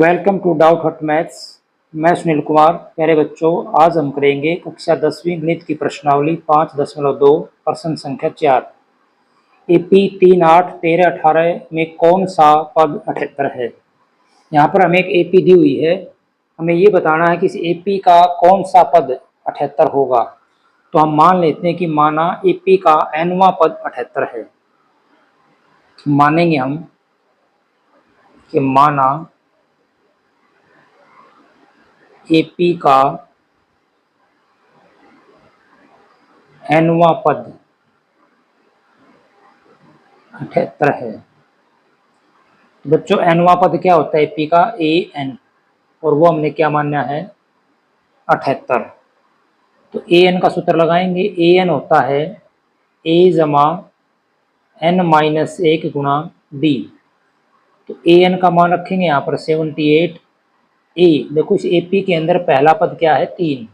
Welcome to doubt हट maths. मैं सुनील कुमार। प्यारे बच्चों, आज हम करेंगे कक्षा 10वीं गणित की प्रश्नावली 5.2 प्रश्न संख्या 4। एपी 3, 8, 13, 18 में कौन सा पद 78 है। यहाँ पर हमें एक एपी दी हुई है, हमें ये बताना है कि इस एपी का कौन सा पद 78 होगा। तो हम मान लेते हैं कि माना एपी का nवां पद 78 है। मानेंगे हम कि माना एपी का nवां पद 78 है। बच्चों, nवां पद क्या होता है एपी का? ए एन, और वो हमने क्या मानना है? 78। तो ए एन का सूत्र लगाएंगे। ए एन होता है ए जमा एन माइनस 1 गुणा डी। तो ए एन का मान रखेंगे यहाँ पर 78। ए देखो, इस एपी के अंदर पहला पद क्या है? 3।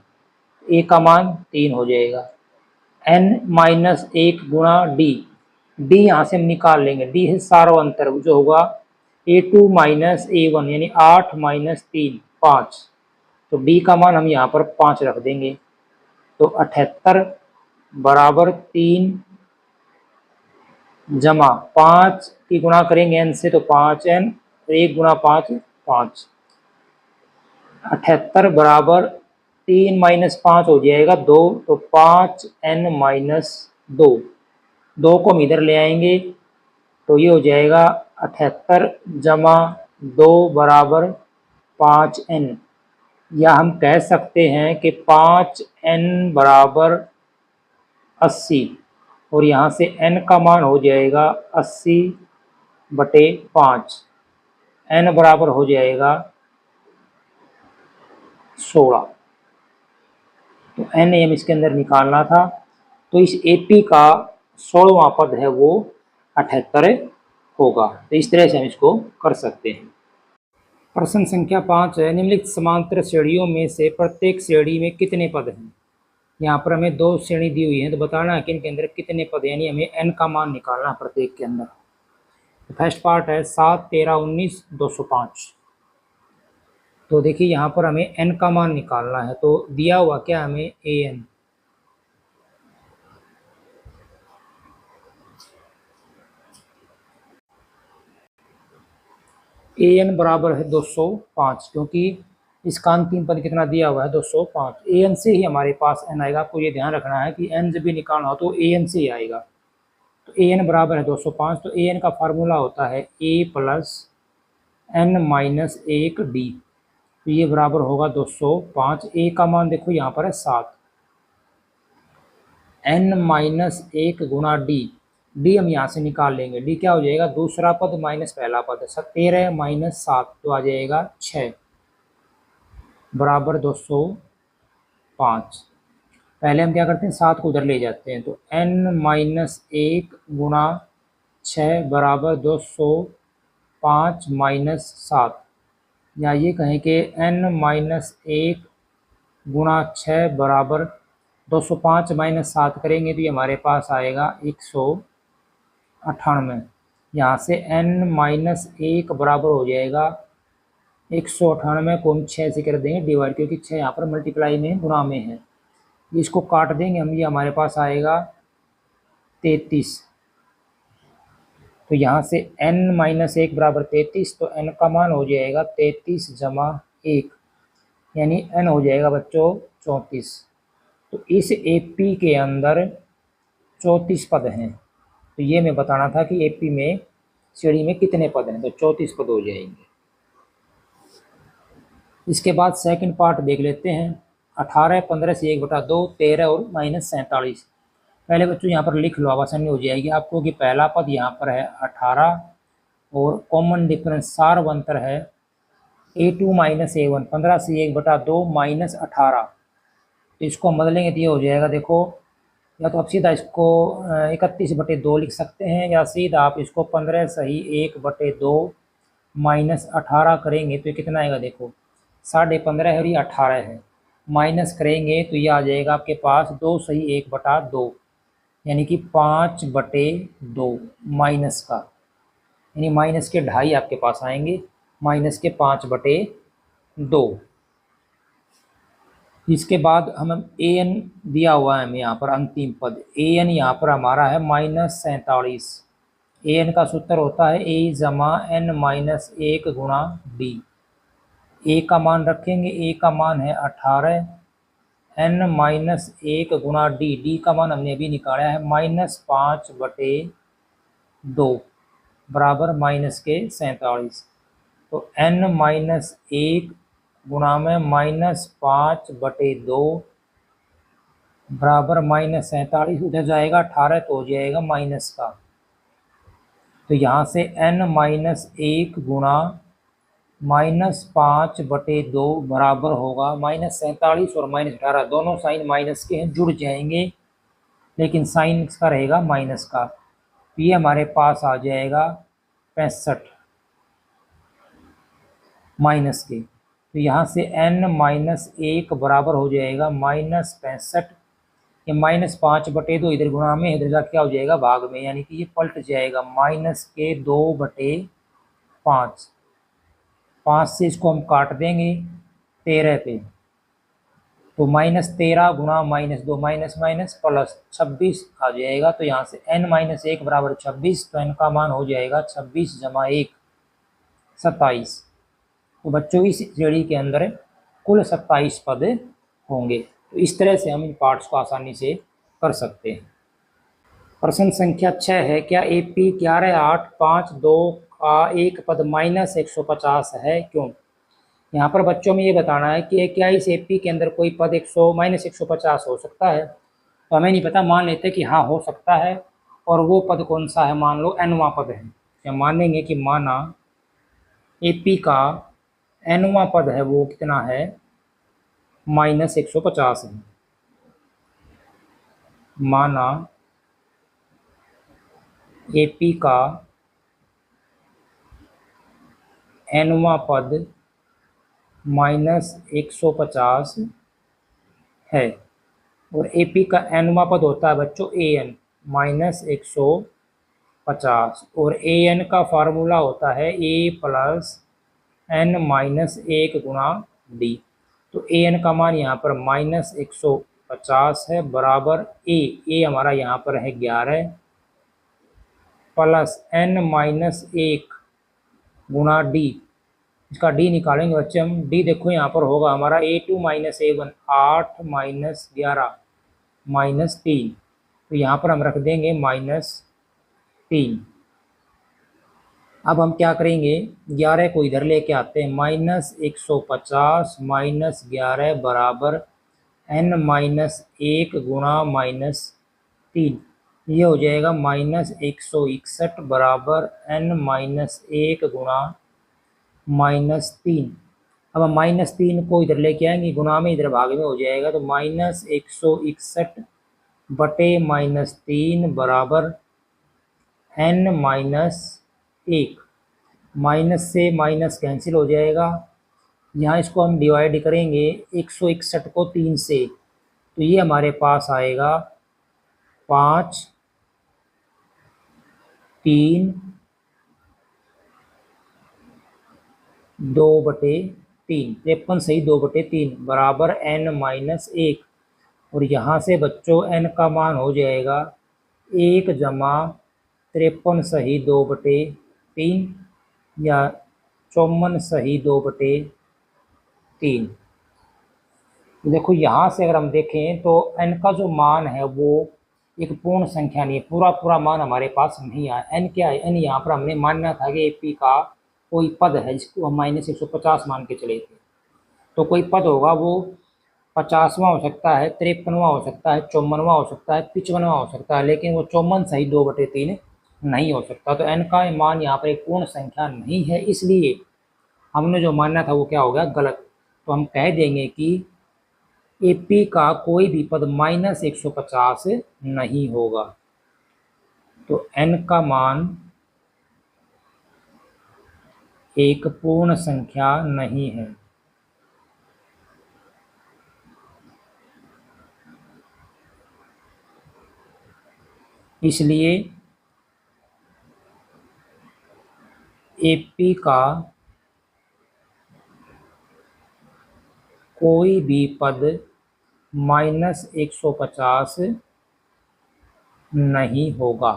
ए का मान 3 हो जाएगा। एन माइनस 1 गुणा डी। डी यहाँ से हम निकाल लेंगे। डी है सारो अंतर, जो होगा A2 माइनस A1, यानी 8 माइनस 3 5। तो डी का मान हम यहाँ पर 5 रख देंगे। तो 78 बराबर 3 जमा 5 की गुणा करेंगे एन से, तो 5n, 1 गुणा 5 5। 78 बराबर 3 माइनस 5 हो जाएगा 2, तो 5n माइनस 2। 2 को हम इधर ले आएंगे, तो ये हो जाएगा 78 जमा 2 बराबर 5n। या हम कह सकते हैं कि 5n बराबर 80, और यहाँ से n का मान हो जाएगा 80/5। n बराबर हो जाएगा 16। तो n हम इसके अंदर निकालना था। तो इस एपी का 16वां पद है वो 78 होगा। तो इस तरह से हम इसको कर सकते हैं। प्रश्न संख्या 5 है, निम्नलिखित समांतर श्रेणियों में से प्रत्येक श्रेणी में कितने पद हैं। यहाँ पर हमें 2 श्रेणी दी हुई है, तो बताना है कि इनके अंदर कितने पद हैं, यानी हमें n का मान निकालना है प्रत्येक के अंदर। तो फर्स्ट पार्ट है 7, 13, 19, 205। तो देखिए यहाँ पर हमें n का मान निकालना है। तो दिया हुआ क्या हमें? an। an बराबर है 205, क्योंकि इसका अंतिम पद कितना दिया हुआ है? 205। an से ही हमारे पास n आएगा। आपको ये ध्यान रखना है कि n जब भी निकालना हो तो an से ही आएगा। तो an बराबर है 205। तो an का फार्मूला होता है a plus n minus 1 D. तो ये बराबर होगा 205। a का मान देखो यहाँ पर है 7। n माइनस 1 गुणा डी। डी हम यहाँ से निकाल लेंगे। डी क्या हो जाएगा? दूसरा पद माइनस पहला पद। 13 माइनस 7, तो आ जाएगा 6 बराबर 205। पहले हम क्या करते हैं? 7 को उधर ले जाते हैं। तो n माइनस 1 गुणा 6 बराबर 205 माइनस 7, या ये कहें कि n माइनस 1 गुणा 6 बराबर 205 माइनस 7 करेंगे तो ये हमारे पास आएगा 198। यहाँ से n माइनस 1 बराबर हो जाएगा 198 को हम 6 से कर देंगे डिवाइड, क्योंकि 6 यहाँ पर मल्टीप्लाई में गुणा में है। इसको काट देंगे हम, ये हमारे पास आएगा 33। तो यहाँ से n माइनस 1 बराबर 33, तो n का मान हो जाएगा 33 जमा 1, यानी n हो जाएगा बच्चों 34। तो इस एपी के अंदर 34 पद हैं। तो ये मैं बताना था कि एपी में श्रेणी में कितने पद हैं, तो 34 पद हो जाएंगे। इसके बाद सेकंड पार्ट देख लेते हैं। 18, 15 से 1/2, 13 और माइनस 47। पहले बच्चों यहाँ पर लिख लो, आसानी हो जाएगी आपको कि पहला पद यहाँ पर है 18, और कॉमन डिफरेंस सार अंतर है A2 माइनस A1। 15 से 1/2 माइनस 18। तो इसको हम बदलेंगे तो ये हो जाएगा, देखो, या तो आप सीधा इसको 31/2 लिख सकते हैं, या सीधा आप इसको 15 सही 1/2 माइनस 18 करेंगे तो ये कितना आएगा? देखो 15.5 है और ये 18 है। माइनस करेंगे तो ये आ जाएगा आपके पास 2 सही 1/2, यानी कि 5/2 माइनस का, यानी माइनस के 2.5 आपके पास आएंगे। माइनस के 5/2। इसके बाद हम ए एन दिया हुआ है हमें यहाँ पर अंतिम पद, ए एन यहाँ पर हमारा है -47। ए एन का सूत्र होता है ए जमा एन माइनस 1 गुणा डी। ए का मान रखेंगे, ए का मान है 18, एन माइनस 1 गुणा डी, डी का मान हमने अभी निकाला है -5/2 बराबर माइनस के 47। तो एन माइनस 1 गुणा में -5/2 बराबर -47, उधर जाएगा 18 तो हो जाएगा माइनस का। तो यहाँ से n माइनस 1 गुणा -5/2 बराबर होगा -47 और -18, दोनों साइन माइनस के हैं, जुड़ जाएंगे, लेकिन साइन इसका रहेगा माइनस का। तो ये हमारे पास आ जाएगा 65 माइनस के। तो यहाँ से n माइनस 1 बराबर हो जाएगा -65, ये -5/2 इधर गुणा में, इधर का क्या हो जाएगा भाग में, यानी कि ये पलट जाएगा -2/5। 5 से इसको हम काट देंगे 13 पे, तो -13 गुणा -2 माइनस माइनस प्लस 26 आ जाएगा। तो यहाँ से n माइनस 1 बराबर 26, तो n का मान हो जाएगा 26 जमा 1 27। तो बच्चों इस श्रेणी के अंदर कुल 27 पद होंगे। तो इस तरह से हम इन पार्ट्स को आसानी से कर सकते हैं। प्रश्न संख्या 6 है, क्या AP 11,852 का एक पद -150 है, क्यों? यहाँ पर बच्चों में ये बताना है कि क्या इस AP के अंदर कोई पद -150 हो सकता है। तो हमें नहीं पता, मान लेते कि हाँ हो सकता है, और वो पद कौन सा है, मान लो nवां पद है। क्या मानेंगे कि माना AP का nवां पद है, वो कितना है -150 है। माना AP का nवां पद -150 है, और AP का nवां पद होता है बच्चों AN -150, और AN का फार्मूला होता है A प्लस n माइनस 1 गुणा डी। तो AN का मान यहाँ पर -150 है बराबर A हमारा यहाँ पर है 11 प्लस n माइनस 1 गुणा डी। इसका डी निकालेंगे बच्चे हम, डी देखो यहाँ पर होगा हमारा A2 माइनस A1 8 माइनस 11 -3, तो यहाँ पर हम रख देंगे -3। अब हम क्या करेंगे, 11 को इधर लेके आते हैं, -150 -11 बराबर n माइनस 1 गुणा -3, ये हो जाएगा -161 बराबर n माइनस 1 गुणा -3। अब हम -3 को इधर लेके आएंगे, गुणा में इधर भाग में हो जाएगा, तो -161 बटे -3 बराबर n माइनस 1। माइनस से माइनस कैंसिल हो जाएगा, यहाँ इसको हम डिवाइड करेंगे 161 को 3 से, तो ये हमारे पास आएगा 5 3 2/3, 53 सही 2/3 बराबर n माइनस 1। और यहाँ से बच्चों n का मान हो जाएगा 1 जमा 53 सही 2/3 या 54 सही 2/3। देखो यहाँ से अगर हम देखें तो n का जो मान है वो एक पूर्ण संख्या नहीं है, पूरा पूरा मान हमारे पास नहीं आया। n क्या है, n यहाँ पर हमने मानना था कि AP का कोई पद है जिसको हम -150 मान के चले थे। तो कोई पद होगा वो 50वां हो सकता है, 53वां हो सकता है, 54वां हो सकता है, 55वां हो सकता है, लेकिन वो 54 सही 2/3 नहीं हो सकता। तो n का मान यहाँ पर एक पूर्ण संख्या नहीं है, इसलिए हमने जो मानना था वो क्या हो गया, गलत। तो हम कह देंगे कि AP का कोई भी पद -150 नहीं होगा। तो n का मान एक पूर्ण संख्या नहीं है। इसलिए AP का कोई भी पद -150 नहीं होगा।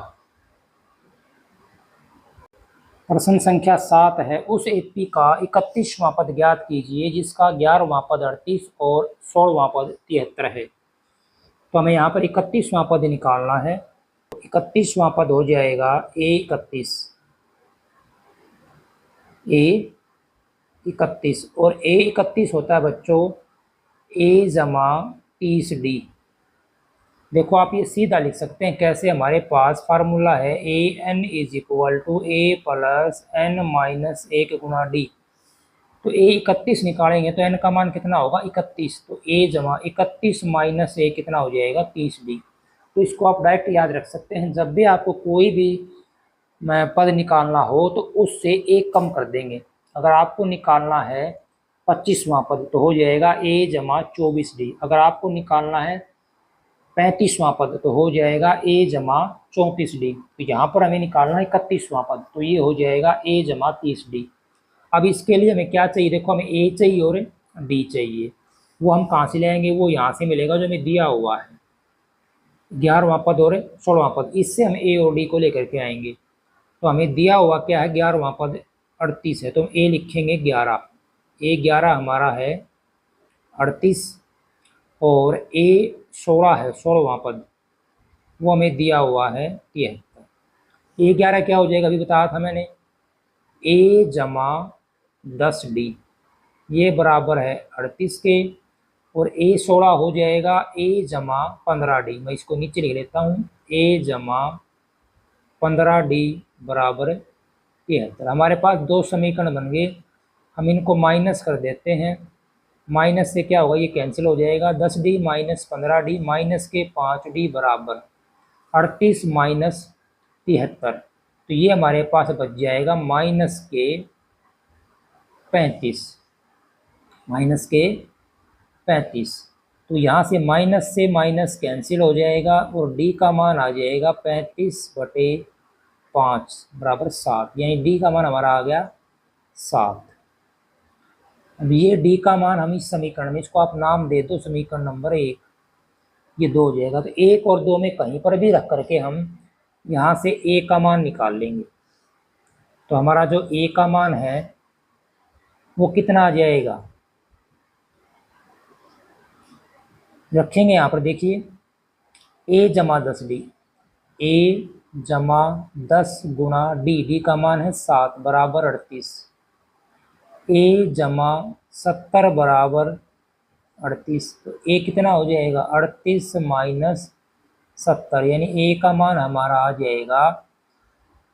प्रश्न संख्या 7 है, उस एपी का 31वां पद ज्ञात कीजिए जिसका 11वां पद 38 और 16वां पद 73 है। तो हमें यहाँ पर 31वां पद निकालना है। 31वां पद हो जाएगा A31 और A31 होता है बच्चों A जमा 30D। देखो आप ये सीधा लिख सकते हैं कैसे, हमारे पास फार्मूला है AN = A + N - 1 Guna D। तो A31 निकालेंगे तो N का मान कितना होगा 31, तो A जमा 31 - A कितना हो जाएगा 30D। तो इसको आप डायरेक्ट याद रख सकते हैं, जब भी आपको कोई भी पद निकालना हो तो उससे एक कम कर देंगे। अगर आपको निकालना है 25वां पद तो हो जाएगा A जमा 24D। अगर आपको निकालना है 35वां पद तो हो जाएगा A जमा 34D। तो यहाँ पर हमें निकालना है 31वां पद, तो ये हो जाएगा A जमा 30D। अब इसके लिए हमें क्या चाहिए, देखो हमें A चाहिए और D चाहिए। वो हम कहाँ से लाएंगे, वो यहाँ से मिलेगा जो हमें दिया हुआ है 11वां पद और 16वां पद, इससे हम A और D को लेकर के आएंगे। तो हमें दिया हुआ क्या है 11वां पद 38 है, तो हम A लिखेंगे 11। A11 हमारा है 38 और A16 है 16वां पद, वो हमें दिया हुआ है 73। A11 क्या हो जाएगा अभी बताया था मैंने, A जमा 10D, ये बराबर है 38 के, और A16 हो जाएगा A जमा 15D। मैं इसको नीचे लिख लेता हूँ, A जमा 15D बराबर 73। हमारे पास दो समीकरण बन गए, हम इनको माइनस कर देते हैं। माइनस से क्या होगा, ये कैंसिल हो जाएगा, 10D - 15D -5D बराबर 38 - 73। तो ये हमारे पास बच जाएगा -35। तो यहाँ से माइनस कैंसिल हो जाएगा और D का मान आ जाएगा 35/5 बराबर 7, यानी D का मान हमारा आ गया 7। अब ये D का मान हम इस समीकरण में, इसको आप नाम दे दो समीकरण नंबर 1, ये 2 हो जाएगा। तो 1 और 2 में कहीं पर भी रख करके हम यहाँ से A का मान निकाल लेंगे। तो हमारा जो A का मान है वो कितना आ जाएगा, रखेंगे यहाँ पर देखिए A जमा 10D, A जमा 10 गुना D का मान है 7 बराबर 38, A जमा 70 बराबर 38। तो A कितना हो जाएगा 38 - 70, यानी A का मान हमारा आ जाएगा,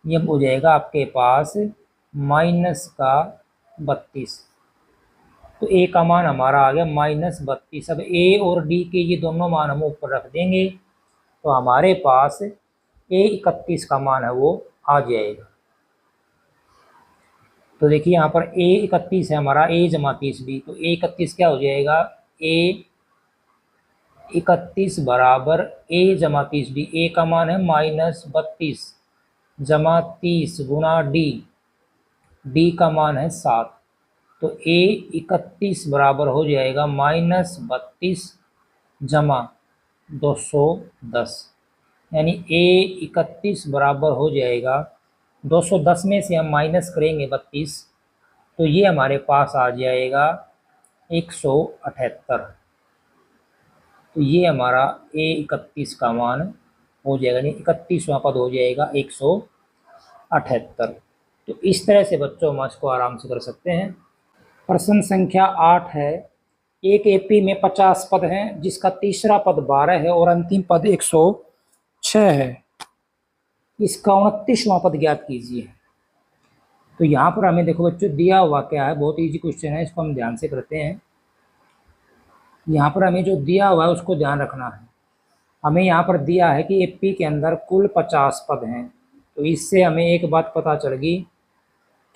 ये हो जाएगा आपके पास -32। तो A का मान हमारा आ गया -32। अब A और D के ये दोनों मान हम ऊपर रख देंगे तो हमारे पास A31 का मान है वो आ जाएगा। तो देखिए यहाँ पर A31 है हमारा A जमा 30D, तो A31 क्या हो जाएगा, A31 बराबर A जमा 30D। A का मान है -32 जमा 30 गुना D का मान है 7। तो A31 बराबर हो जाएगा -32 जमा 210, यानी A31 बराबर हो जाएगा 210 में से हम माइनस करेंगे 32, तो ये हमारे पास आ जाएगा 178। तो ये हमारा A31 का मान हो जाएगा, यानी 31वां पद हो जाएगा 178। तो इस तरह से बच्चों हम इसको आराम से कर सकते हैं। प्रश्न संख्या 8 है, एक एपी में 50 पद हैं जिसका तीसरा पद 12 है और अंतिम पद 106 है, इसका 29वां पद ज्ञात कीजिए। तो यहाँ पर हमें देखो बच्चों दिया हुआ क्या है, बहुत इजी क्वेश्चन है, इसको हम ध्यान से करते हैं। यहाँ पर हमें जो दिया हुआ है उसको ध्यान रखना है। हमें यहाँ पर दिया है कि एपी के अंदर कुल 50 पद हैं, तो इससे हमें एक बात पता चल गई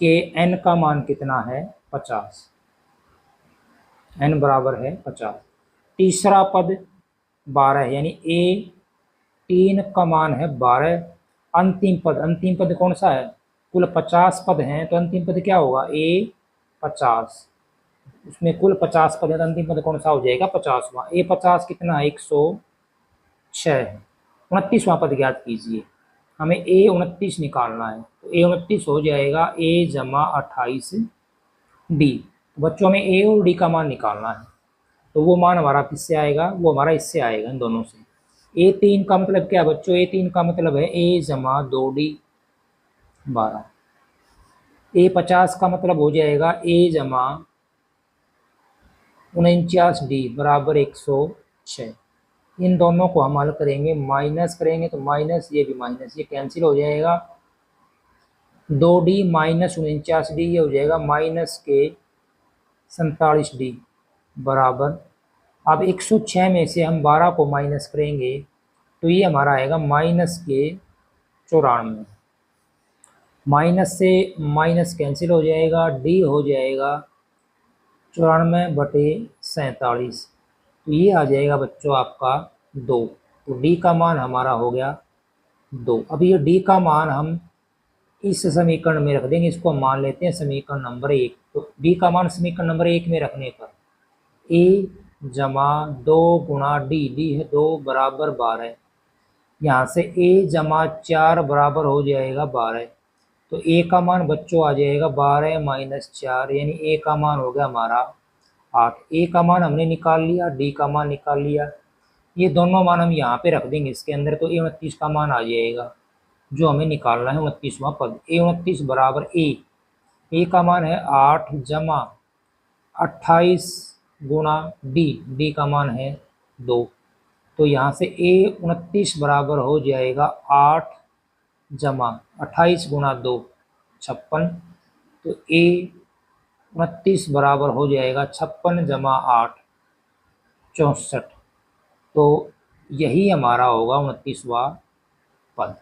कि n का मान कितना है 50, n बराबर है 50। तीसरा पद 12 है, यानी A3 का मान है 12। अंतिम पद कौन सा है, कुल 50 पद हैं तो अंतिम पद क्या होगा A50 उसमें कुल 50 पद है, तो अंतिम पद कौन सा हो जाएगा? 50वां। ए 50 कितना है? 106 है। 29वां पद ज्ञात कीजिए। हमें ए 29 निकालना है, तो ए 29 हो जाएगा ए जमा 28 डी। तो बच्चों हमें ए और डी का मान निकालना है, तो वो मान हमारा किससे आएगा? वो हमारा इससे आएगा, इन दोनों से। ए 3 का मतलब क्या बच्चों? ए 3 का मतलब है ए जमा 2D 12। ए 50 का मतलब हो जाएगा ए जमा 49D बराबर 106। इन दोनों को हम हल करेंगे, माइनस करेंगे तो माइनस, ये भी माइनस, ये कैंसिल हो जाएगा। 2D माइनस 49D, ये हो जाएगा माइनस के 47D बराबर। अब 106 में से हम 12 को माइनस करेंगे तो ये हमारा आएगा माइनस के 94। माइनस से माइनस कैंसिल हो जाएगा, डी हो जाएगा 94/47। तो ये आ जाएगा बच्चों आपका 2। तो डी का मान हमारा हो गया 2। अब ये डी का मान हम इस समीकरण में रख देंगे, इसको हम मान लेते हैं समीकरण नंबर 1। तो डी का मान समीकरण नंबर 1 में रखने पर ए जमा 2 गुणा डी, डी है 2 बराबर 12। यहाँ से ए जमा 4 बराबर हो जाएगा 12। तो ए का मान बच्चों आ जाएगा 12 माइनस 4, यानी ए का मान हो गया हमारा 8। ए का मान हमने निकाल लिया, डी का मान निकाल लिया। ये दोनों मान हम यहाँ पे रख देंगे इसके अंदर, तो ए 29 का मान आ जाएगा जो हमें निकालना है, 29वां पद। ए 29 बराबर ए का मान है 8 जमा 28 गुणा डी, डी का मान है 2। तो यहाँ से ए 29 बराबर हो जाएगा 8 जमा 28 गुणा 2 56। तो ए 29 बराबर हो जाएगा 56 जमा 8 64। तो यही हमारा होगा 29वां पद।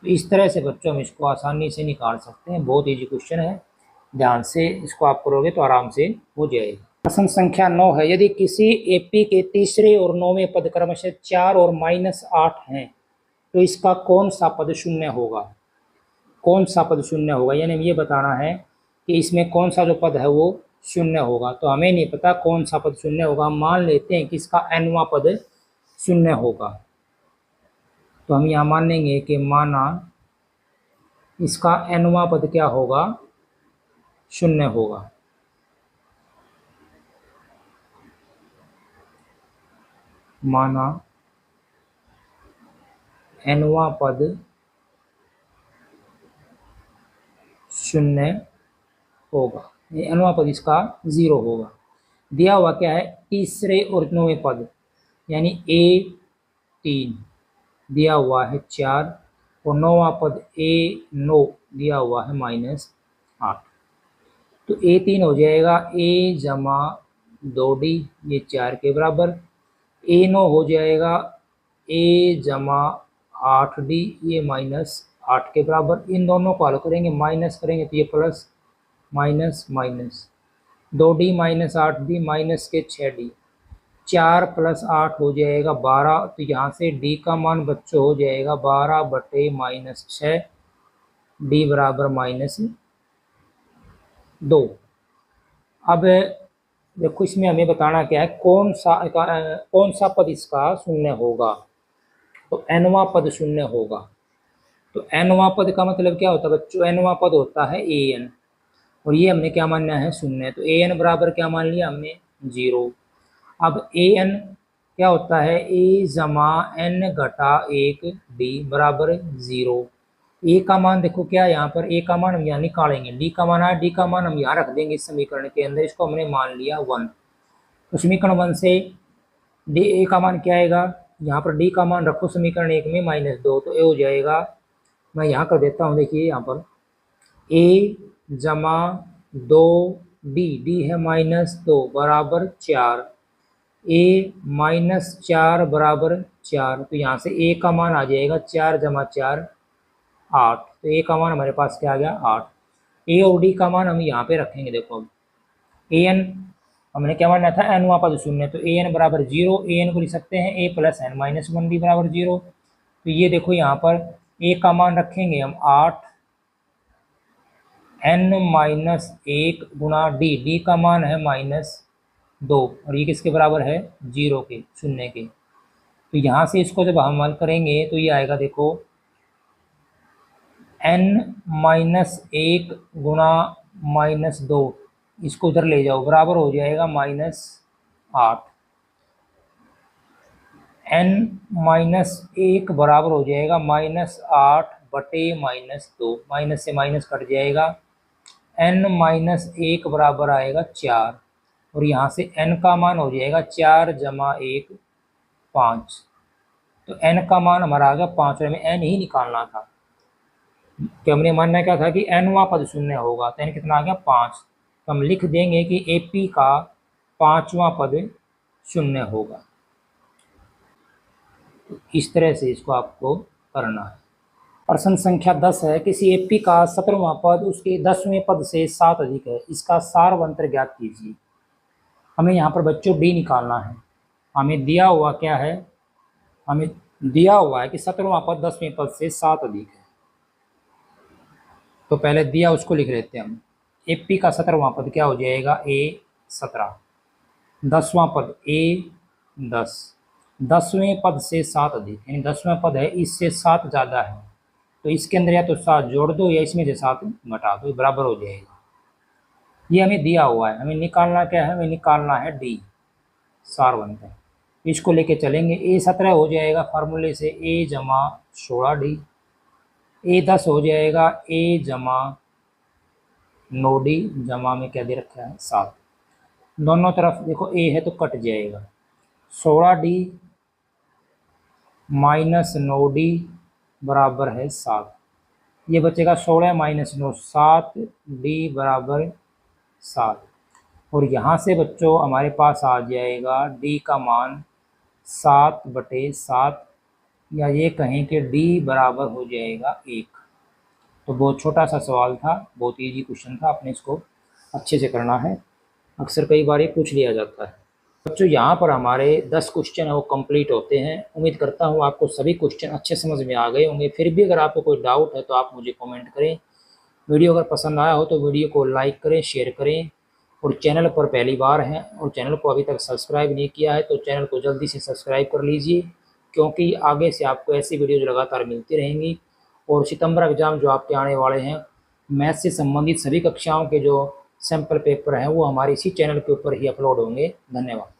तो इस तरह से बच्चों हम इसको आसानी से निकाल सकते हैं, बहुत ईजी क्वेश्चन है, ध्यान से इसको आप करोगे तो आराम से हो जाएगा। प्रश्न संख्या 9 है, यदि किसी एपी के तीसरे और 9वें पद क्रमशः 4 और -8 हैं तो इसका कौन सा पद शून्य होगा? कौन सा पद शून्य होगा, यानी ये बताना है कि इसमें कौन सा जो पद है वो शून्य होगा। तो हमें नहीं पता कौन सा पद शून्य होगा, हम मान लेते हैं कि इसका nवां पद शून्य होगा। तो हम यहाँ मान लेंगे कि माना इसका nवां पद क्या होगा? शून्य होगा। माना nवां पद शून्य होगा, nवां पद इसका 0 होगा। दिया हुआ क्या है? तीसरे और 9वें पद, यानी ए 3 दिया हुआ है 4 और 9वां पद ए 9 दिया हुआ है -8। तो ए 3 हो जाएगा ए जमा 2D, ये 4 के बराबर। ए 9 हो जाएगा ए जमा 8D, ये -8 के बराबर। इन दोनों को हल करेंगे, माइनस करेंगे तो ये plus minus minus, 2D minus 8D minus के 6D, 4 + 8 हो जाएगा 12। तो यहाँ से D का मान बच्चों हो जाएगा 12/-6, D बराबर -2। अब देखो इसमें हमें बताना क्या है, कौन सा पद इसका शून्य होगा। तो nवां पद शून्य होगा। तो nवां पद का मतलब क्या होता है बच्चों? nवां पद होता है an, और ये हमने क्या मानना है? शून्य। तो an बराबर क्या मान लिया हमने? 0। अब an क्या होता है? a जमा n घटा 1D बराबर 0। ए का मान देखो क्या है यहाँ पर? ए का मान हम यहाँ निकालेंगे, डी का मान है, डी का मान हम यहाँ रख देंगे इस समीकरण के अंदर, इसको हमने मान लिया 1। तो समीकरण 1 से डी ए का मान क्या आएगा? यहाँ पर डी का मान रखो समीकरण 1 में -2, तो ए हो जाएगा, मैं यहाँ कर देता हूँ, देखिए यहाँ पर ए जमा 2D, डी है -2 बराबर 4, ए -4 बराबर 4। तो यहाँ से ए का मान आ जाएगा 4 जमा 4 8। तो ए का मान हमारे पास क्या आ गया? 8। ए और डी का मान हम यहाँ पे रखेंगे। देखो अब ए एन हमने क्या मानना था? nवां पद शून्य। तो ए एन बराबर 0, ए एन को लिख सकते हैं a + n - 1D बराबर 0। तो ये देखो यहाँ पर ए का मान रखेंगे हम 8 n माइनस 1 गुणा डी, डी का मान है -2 और ये किसके बराबर है, 0 के, शून्य के। तो यहाँ से इसको जब हम हल करेंगे तो ये आएगा, देखो n माइनस 1 गुणा -2, इसको उधर ले जाओ, बराबर हो जाएगा -8। n माइनस 1 बराबर हो जाएगा -8 बटे -2, माइनस से माइनस कट जाएगा। n माइनस 1 बराबर आएगा 4 और यहाँ से n का मान हो जाएगा 4 जमा 1 5। तो n का मान हमारा आ गया 5 और हमें n ही निकालना था, कि हमने मानना क्या था कि nवां पद शून्य होगा, तो n कितना आ गया 5। तो हम लिख देंगे कि AP का 5वां पद शून्य होगा। तो इस तरह से इसको आपको करना है। प्रश्न संख्या 10 है, किसी AP का 17वां पद उसके 10वें पद से 7 अधिक है, इसका सारवंत्र ज्ञात कीजिए। हमें यहाँ पर बच्चों D निकालना है। हमें दिया हुआ क्या है, हमें दिया हुआ है कि 17वां पद 10वें पद से 7 अधिक है। तो पहले दिया उसको लिख लेते हैं हम। AP का 17वां पद क्या हो जाएगा, A17, 10वां पद A10, 10वें पद से 7 अधिक, यानी 10वां पद है इससे 7 ज़्यादा है, तो इसके अंदर या तो 7 जोड़ दो या इसमें से 7 घटा दो, बराबर हो जाएगा। ये हमें दिया हुआ है, हमें निकालना क्या है, हमें निकालना है D सारवंत्र। इसको लेके चलेंगे, A17 हो जाएगा फार्मूले से A जमा 16D, A10 हो जाएगा A जमा 9D, जमा में क्या दे रखा है 7, दोनों तरफ देखो A है तो कट जाएगा, 16D माइनस 9D बराबर है 7, ये बचेगा 16 माइनस 9 7D बराबर 7। और यहाँ से बच्चों हमारे पास आ जाएगा D का मान 7 बटे 7, या ये कहें कि D बराबर हो जाएगा 1। तो बहुत छोटा सा सवाल था, बहुत इजी क्वेश्चन था, आपने इसको अच्छे से करना है, अक्सर कई बार ये पूछ लिया जाता है। बच्चों यहाँ पर हमारे 10 क्वेश्चन है वो कंप्लीट होते हैं। उम्मीद करता हूँ आपको सभी क्वेश्चन अच्छे समझ में आ गए होंगे। फिर भी अगर आपको कोई डाउट है तो आप मुझे कमेंट करें। वीडियो अगर पसंद आया हो तो वीडियो को लाइक करें, शेयर करें, और चैनल पर पहली बार हैं और चैनल को अभी तक सब्सक्राइब नहीं किया है तो चैनल को जल्दी से सब्सक्राइब कर लीजिए, क्योंकि आगे से आपको ऐसी वीडियोज़ लगातार मिलती रहेंगी। और सितंबर एग्ज़ाम जो आपके आने वाले हैं, मैथ से संबंधित सभी कक्षाओं के जो सैम्पल पेपर हैं वो हमारे इसी चैनल के ऊपर ही अपलोड होंगे। धन्यवाद।